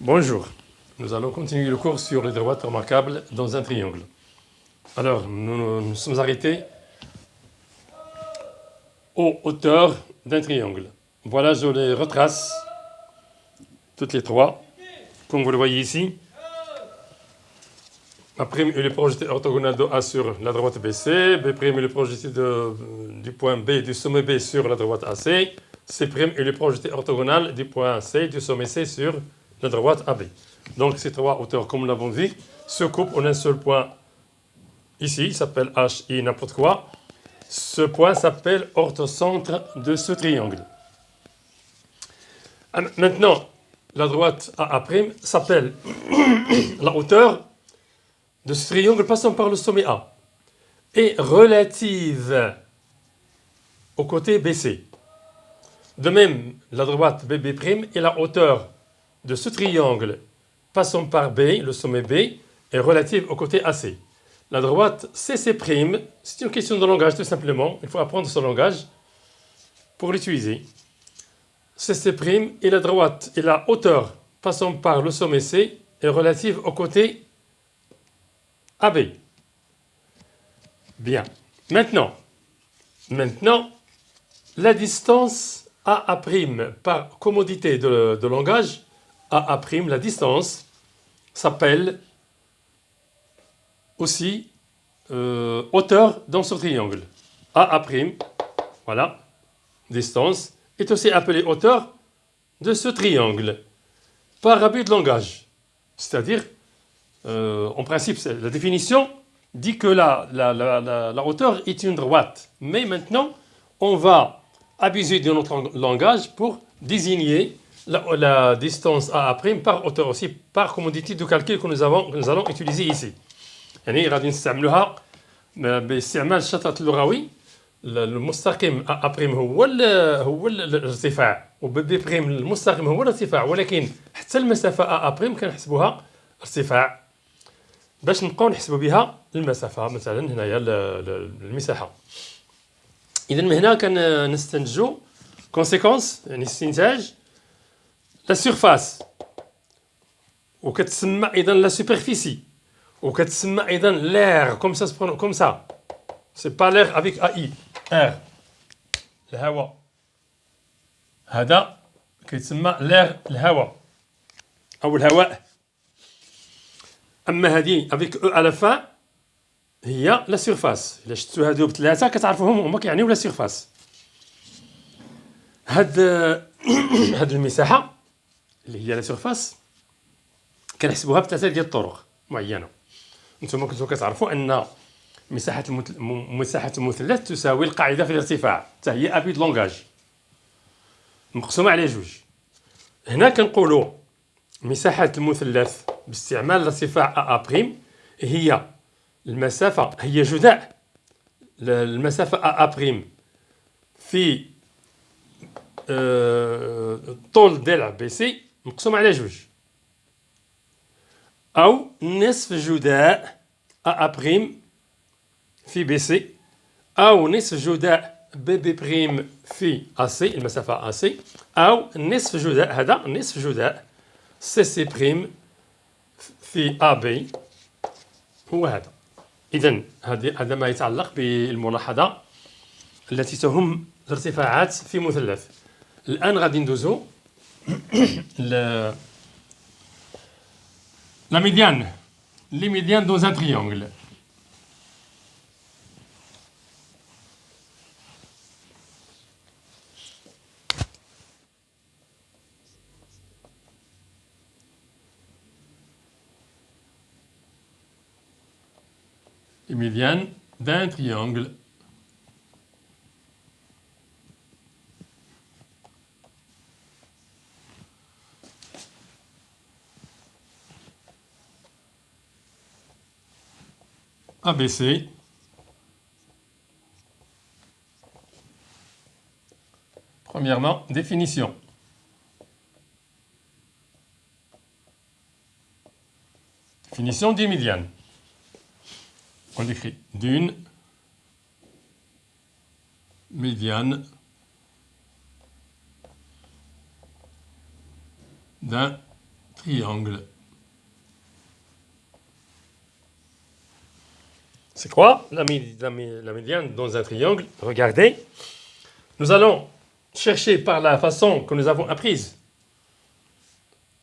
Bonjour, nous allons continuer le cours sur les droites remarquables dans un triangle. Alors, nous sommes arrêtés aux hauteurs d'un triangle. Voilà, je les retrace, toutes les trois, comme vous le voyez ici. A' est le projeté orthogonal de A sur la droite BC, B' est le projeté du point B, du sommet B sur la droite AC, C' est le projeté orthogonal du point C, du sommet C sur la droite AB. Donc ces trois hauteurs, comme nous l'avons vu, se coupent en un seul point ici, il s'appelle H, I, n'importe quoi. Ce point s'appelle orthocentre de ce triangle. Maintenant, la droite AA' s'appelle la hauteur de ce triangle passant par le sommet A est relative au côté BC. De même, la droite BB' est la hauteur de ce triangle passant par B, le sommet B, est relative au côté AC. La droite CC', c'est une question de langage tout simplement, il faut apprendre ce langage pour l'utiliser. CC' et la droite et la hauteur passant par le sommet C est relative au côté AB. Bien. Maintenant, la distance AA', par commodité de langage, AA', la distance, s'appelle aussi hauteur dans ce triangle. AA', voilà, distance, est aussi appelée hauteur de ce triangle, par abus de langage. C'est-à-dire, en principe, la définition dit que la hauteur est une droite. Mais maintenant, on va abuser de notre langage pour désigner la distance AA' par hauteur aussi, par commodité de calcul que nous allons utiliser ici. يعني غادي نستعملوها باستعمال الشطرة اللغوي. المستقيم AA' هو الارتفاع، وبي بريم المستقيم هو الارتفاع، ولكن حتى المسافة AA' كنحسبوها ارتفاع باش نبقاو نحسبوا بها المسافة، مثلا هنايا المساحة. إذا من هنا كنستنتجوا كونسيكونس، يعني استنتاج لا سيرفاس، وكتسمى أيضا لا سوبرفيسي، وكتسمى أيضا l'air comme ça. C'est pas l'air avec AI. air. الهواء. هذا كيتسمى l'air، الهواء أو الهواء. أما هذه avec E à la fin هي لا سيرفاس. إلا شفتوا هادو بثلاثة كتعرفوهم هما كيعنيو لا سيرفاس. هاد المساحة اللي هي لا سيرفاس كنحسبوها بثلاثة ديال الطرق معينة. نتوما كنتو كتعرفوا أن مساحة المثلث تساوي القاعدة في الارتفاع، حتى هي أبي د لونغاج مقسومة على جوج. هنا كنقولوا مساحة المثلث باستعمال الارتفاع AA' هي المسافة، هي جداء المسافة AA' في طول ضلع BC مقسوم على جوج، أو نصف جداء AA' في BC، أو نصف جداء BB' في AC المسافة AC، أو نصف جداء، هذا نصف جداء CC' في AB هو هذا. إذن هذا ما يتعلق بالملاحظة التي تهم الارتفاعات في مثلث. الآن غادي ندوزو la médiane, les médianes dans un triangle. Les médianes d'un triangle. ABC. Premièrement, définition. Définition d'une médiane. On écrit d'une médiane d'un triangle. C'est quoi la médiane dans un triangle? Regardez. Nous allons chercher par la façon que nous avons apprise,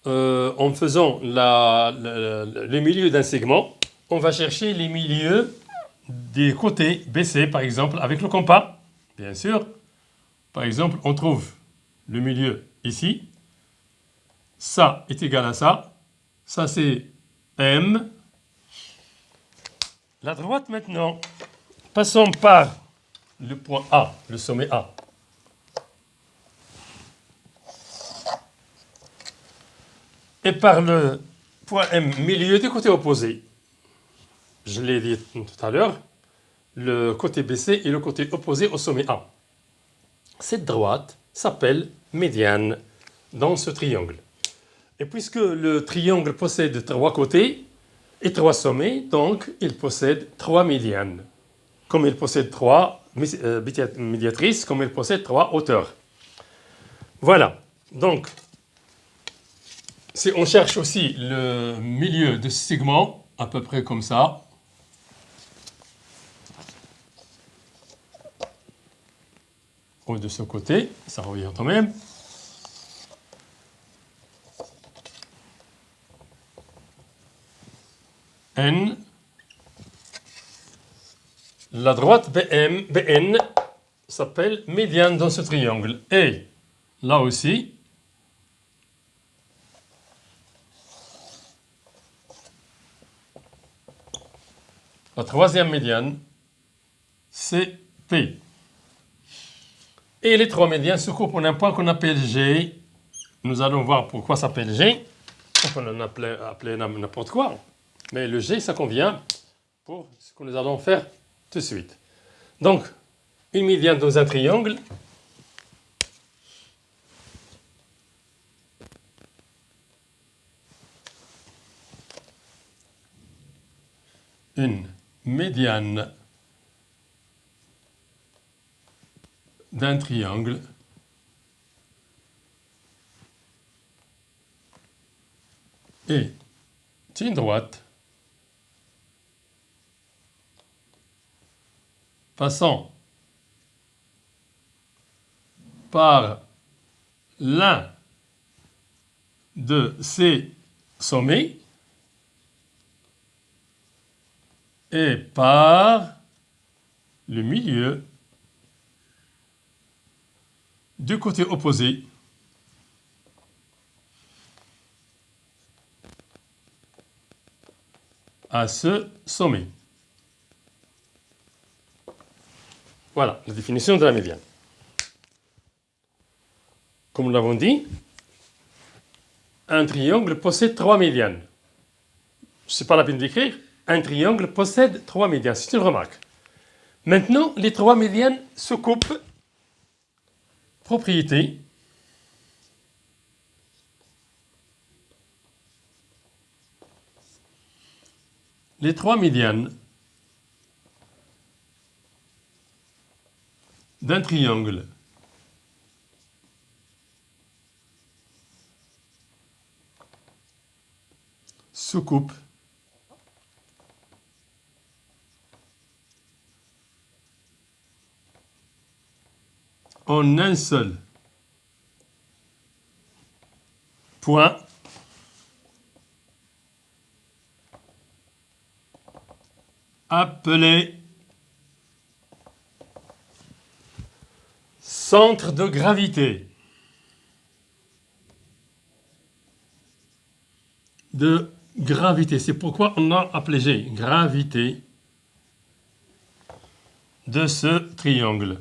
en faisant le milieu d'un segment, on va chercher les milieux des côtés BC, par exemple, avec le compas, bien sûr. Par exemple, on trouve le milieu ici. Ça est égal à ça. Ça, c'est M. La droite, maintenant, passons par le point A, le sommet A. Et par le point M, milieu du côté opposé. Je l'ai dit tout à l'heure, le côté BC est le côté opposé au sommet A. Cette droite s'appelle médiane dans ce triangle. Et puisque le triangle possède 3 côtés et 3 sommets, donc il possède 3 médianes. Comme il possède 3 médiatrices, comme il possède 3 hauteurs. Voilà. Donc, si on cherche aussi le milieu de ce segment, à peu près comme ça, ou de ce côté, ça revient quand même. N. La droite BN s'appelle médiane dans ce triangle. Et là aussi, la troisième médiane, c'est P. Et les 3 médianes se coupent en un point qu'on appelle G. Nous allons voir pourquoi ça s'appelle G. On peut en appeler n'importe quoi. Mais le G, ça convient pour ce que nous allons faire tout de suite. Donc, une médiane dans un triangle. Une médiane d'un triangle est une droite passant par l'un de ces sommets et par le milieu du côté opposé à ce sommet. Voilà la définition de la médiane. Comme nous l'avons dit, un triangle possède 3 médianes. Ce n'est pas la peine d'écrire. Un triangle possède 3 médianes. C'est une remarque. Maintenant, les 3 médianes se coupent. Propriété. Les 3 médianes d'un triangle se coupent en un seul point appelé centre de gravité. C'est pourquoi on a appelé G, gravité de ce triangle.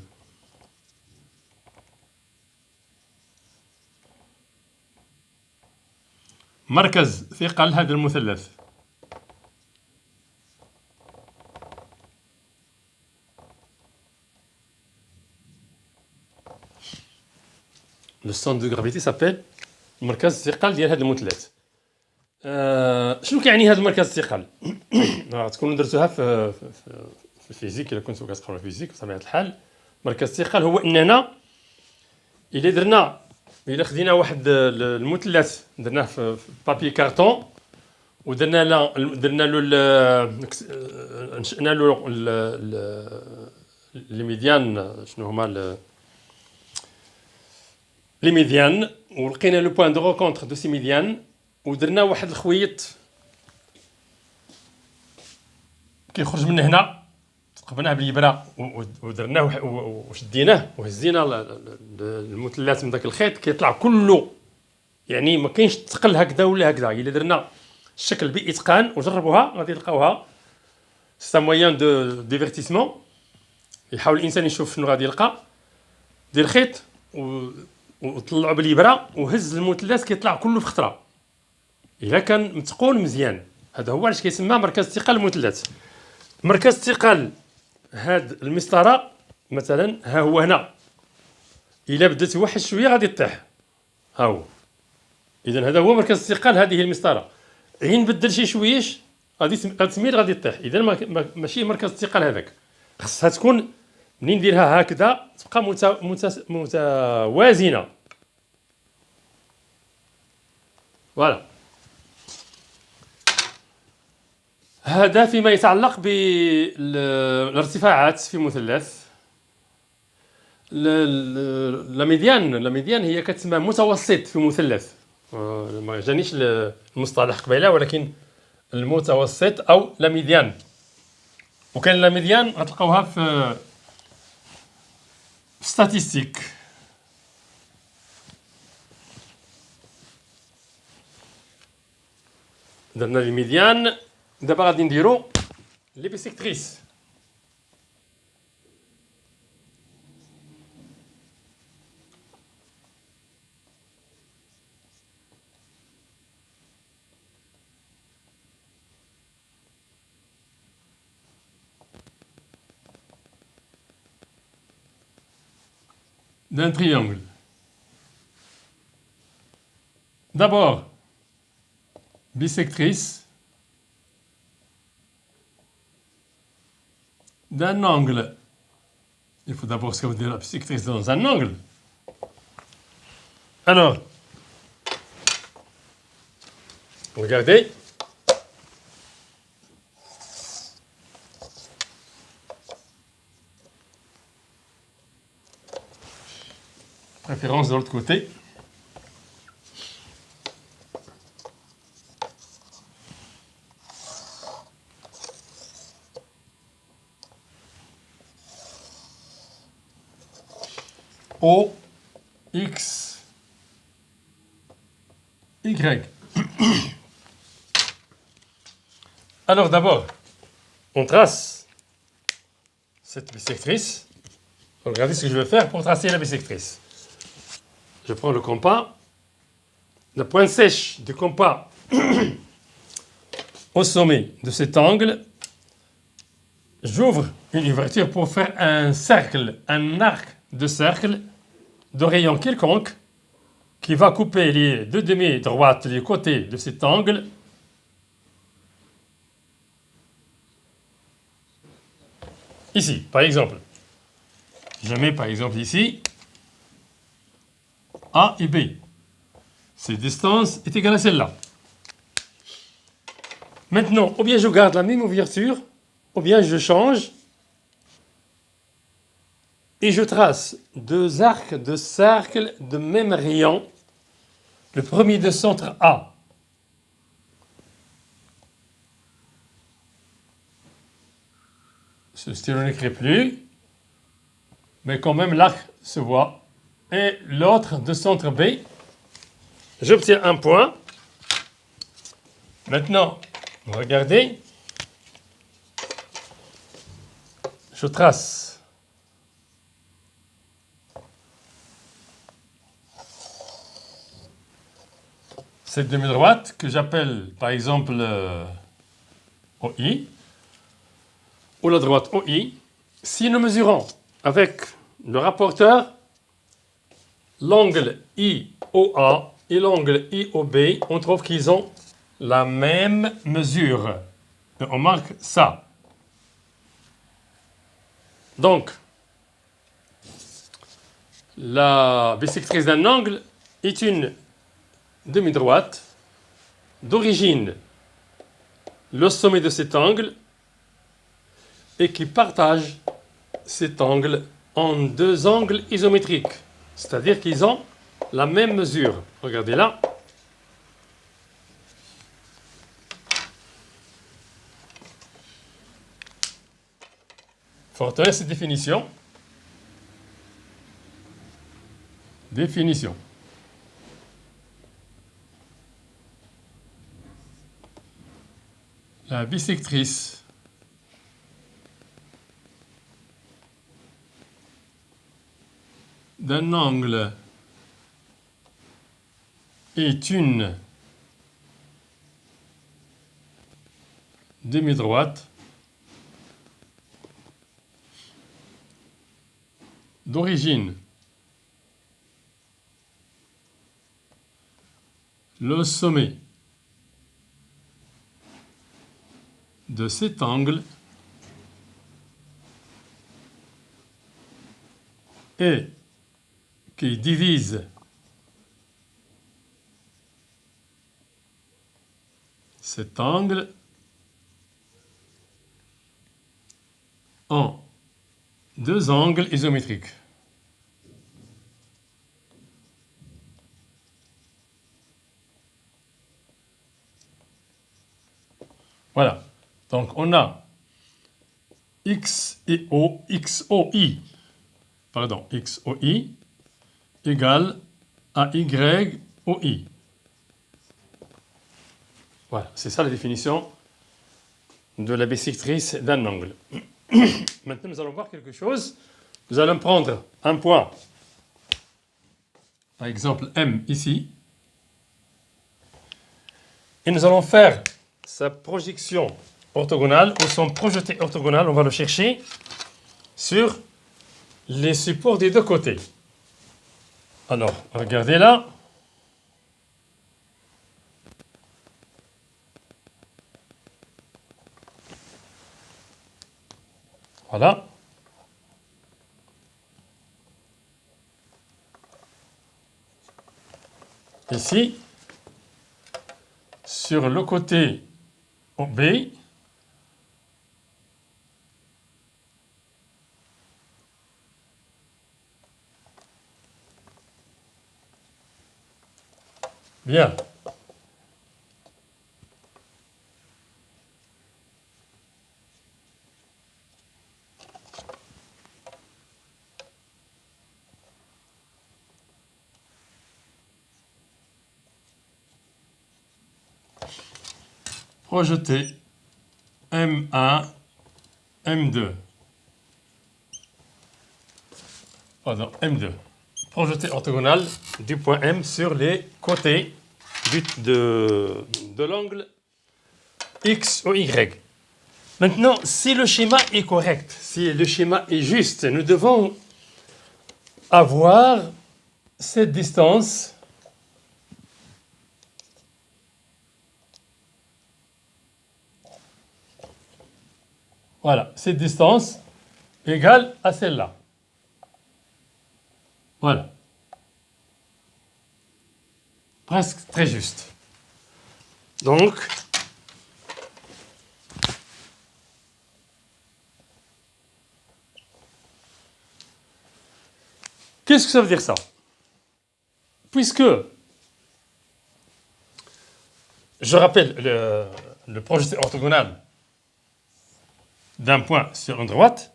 مركز ثقل هذا المثلث. Le centre de gravité s'appelle مركز ثقل ديال هذا المثلث. شنو كيعني هذا المركز الثقل؟ تكونوا درتوها في الفيزيك الا كنتو كتقراو الفيزيك بطبيعه الحال. مركز الثقل هو اننا الا درنا إلا خدينا واحد المثلث درناه في بابي كارطون ودرنا له نشأنا له لي ميديان شنو هما لي ميديان ولقينا لو بوين دو رونكونتر دو سي ميديان ودرنا واحد الخويط كيخرج من هنا تقبناه باليبره ودرناه وشديناه وهزينا المثلث من داك الخيط كيطلع كله يعني ما كاينش تقل هكذا ولا هكذا. الا درنا الشكل باتقان وجربوها غادي تلقاوها سي مويان دو ديفيرتيسمون. يحاول الانسان يشوف شنو غادي يلقى. دير خيط وطلعوا باليبره وهز المثلث كيطلع كله في خطره الا كان متقون مزيان. هذا هو علاش كيسمى مركز ثقل المثلث. مركز ثقل هاد المسطره مثلا ها هو هنا الا بدات واحد شويه غادي تطيح ها هو. اذا هذا هو مركز الثقل. هذه المسطره عين بدل شي شويش غادي تميل غادي تطيح. اذا ماشي مركز الثقل هذاك. خصها تكون منين نديرها هكذا تبقى متوازنه. فوالا. هذا فيما يتعلق بالارتفاعات في مثلث. لا ميديان هي كتسمى متوسط في مثلث. ما جانيش المصطلح قبيله ولكن المتوسط او لا ميديان. وكان لا ميديان غتلقاوها في ستاتيستيك. درنا لي ميديان. دابا غادي نديرو لي بيسيكتريس. d'un triangle. D'abord, bisectrice d'un angle. Il faut d'abord se dire la bisectrice dans un angle. Alors, regardez. Préférence de l'autre côté. O, X, Y. Alors d'abord, on trace cette bisectrice. Regardez ce que je vais faire pour tracer la bisectrice. Je prends le compas, la pointe sèche du compas au sommet de cet angle. J'ouvre une ouverture pour faire un cercle, un arc de cercle de rayon quelconque qui va couper les deux demi-droites, les côtés de cet angle. Ici, par exemple. Je mets par exemple ici A et B. Cette distance est égale à celle-là. Maintenant, ou bien je garde la même ouverture, ou bien je change et je trace deux arcs de cercle de même rayon. Le premier de centre A. Ce stylo n'écrit plus, mais quand même l'arc se voit. Et l'autre de centre B. J'obtiens un point. Maintenant, regardez. Je trace. Cette demi-droite que j'appelle par exemple OI, ou la droite OI. Si nous mesurons avec le rapporteur l'angle IOA et l'angle IOB, on trouve qu'ils ont la même mesure. Et on marque ça. Donc, la bisectrice d'un angle est une demi-droite d'origine le sommet de cet angle et qui partage cet angle en deux angles isométriques, c'est-à-dire qu'ils ont la même mesure. Regardez là. Il faut retenir cette définition. Définition. La bisectrice d'un angle est une demi-droite d'origine. Le sommet de cet angle et qui divise cet angle en deux angles isométriques. Voilà. Donc on a X et O, XOI, pardon, XOI égale à YOI. Voilà, c'est ça la définition de la bisectrice d'un angle. Maintenant, nous allons voir quelque chose. Nous allons prendre un point, par exemple M ici, et nous allons faire sa projection orthogonale ou son projeté orthogonal, on va le chercher sur les supports des deux côtés. Alors, regardez là. Voilà. Ici, sur le côté B, bien. Projeter M1, M2. Pardon, M2. Projeté orthogonal du point M sur les côtés de l'angle X ou Y. Maintenant, si le schéma est correct, si le schéma est juste, nous devons avoir cette distance voilà, cette distance égale à celle-là. Voilà. Presque très juste. Donc, qu'est-ce que ça veut dire ça? Puisque, je rappelle, le projeté orthogonal d'un point sur une droite,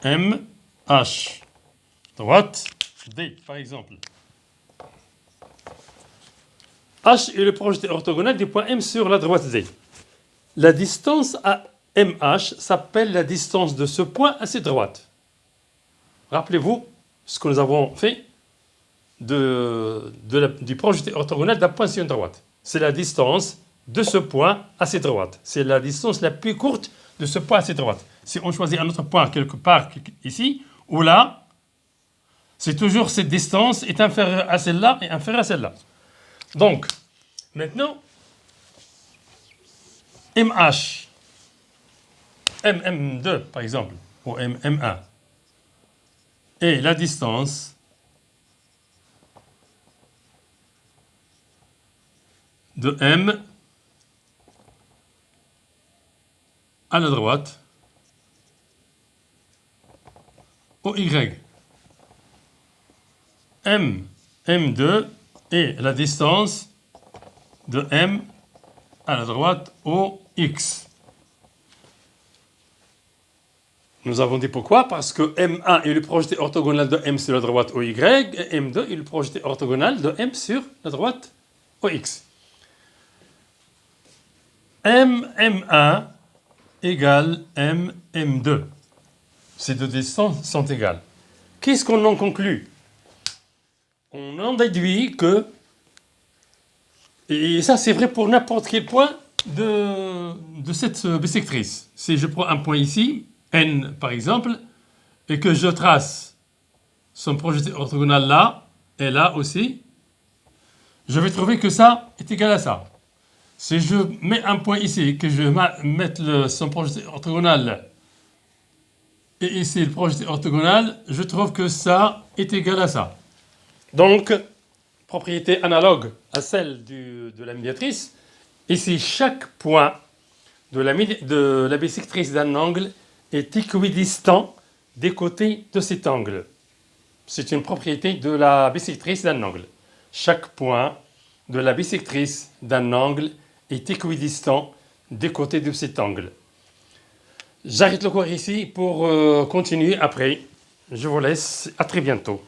M, H, droite, D, par exemple. H est le projeté orthogonal du point M sur la droite D. La distance à MH s'appelle la distance de ce point à cette droite. Rappelez-vous ce que nous avons fait du projeté orthogonal d'un point sur une droite. C'est la distance de ce point à cette droite. C'est la distance la plus courte de ce point à cette droite. Si on choisit un autre point quelque part ici ou là, c'est toujours cette distance est inférieure à celle-là et inférieure à celle-là. Donc, maintenant, MH, MM2 par exemple, ou MM1, et la distance de M à la droite au Y. M2 et la distance de M à la droite au X. Nous avons dit pourquoi, parce que M1 est le projeté orthogonal de M sur la droite au Y, et M2 est le projeté orthogonal de M sur la droite au X. M1 égale M2. Ces deux distances sont égales. Qu'est-ce qu'on en conclut? On en déduit que, et ça c'est vrai pour n'importe quel point de cette bisectrice. Si je prends un point ici, N par exemple, et que je trace son projeté orthogonal là, et là aussi, je vais trouver que ça est égal à ça. Si je mets un point ici, que je mette son projeté orthogonal, et ici le projeté orthogonal, je trouve que ça est égal à ça. Donc, propriété analogue à celle de la médiatrice, ici chaque point de la bisectrice d'un angle est équidistant des côtés de cet angle. C'est une propriété de la bisectrice d'un angle. Chaque point de la bisectrice d'un angle est équidistant des côtés de cet angle. J'arrête le cours ici pour continuer après. Je vous laisse. À très bientôt.